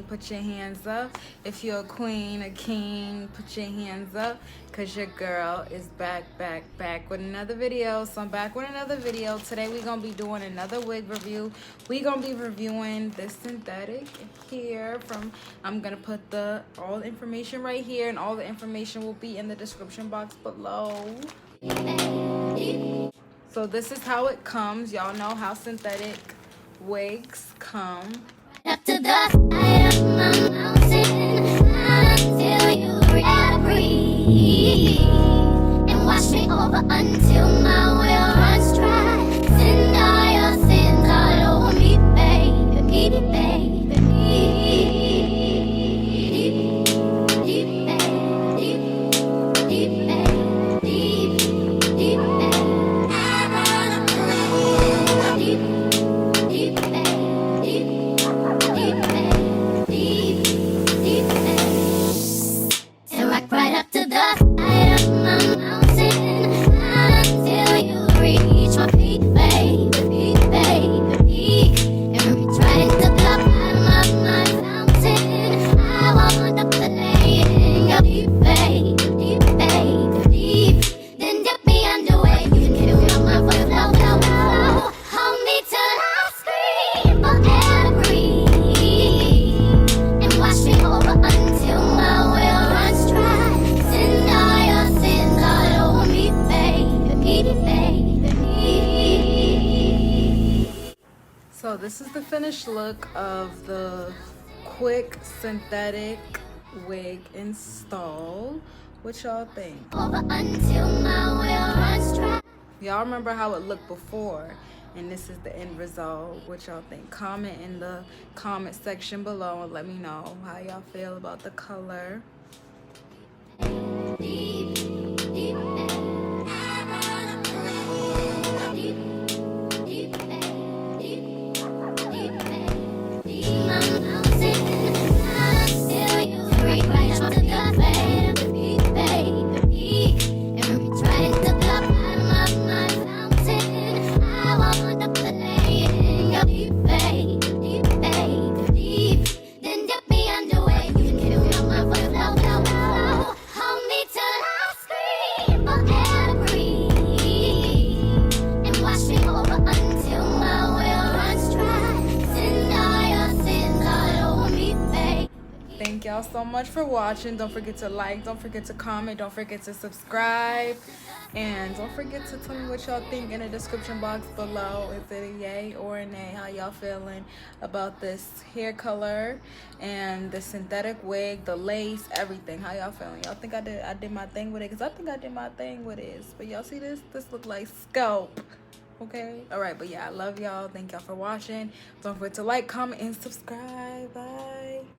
put your hands up. If you're a queen, a king, put your hands up, because your girl is back with another video. So I'm back with another video. Today we're going to be doing another wig review. We're going to be reviewing this synthetic here from, I'm going to put all the information right here, and all the information will be in the description box below. So this is how it comes. Y'all know how synthetic wigs come. Up to the side of my mountain until you breathe, and wash me over until my well runs dry. Send all your sins all over me, baby, baby. So this is the finished look of the quick synthetic wig install. What y'all think? Y'all remember how it looked before, and this is the end result. What y'all think? Comment in the comment section below and let me know how y'all feel about the color. Thank y'all so much for watching. Don't forget to like, don't forget to comment, don't forget to subscribe, and don't forget to tell me what y'all think in the description box below. Is it a yay or a nay? How y'all feeling about this hair color and the synthetic wig, the lace, everything? How y'all feeling? Y'all think I did my thing with it? Because I think I did my thing with it. But y'all see this look like scalp. Okay, all right, but yeah, I love y'all. Thank y'all for watching. Don't forget to like, comment, and subscribe. Bye.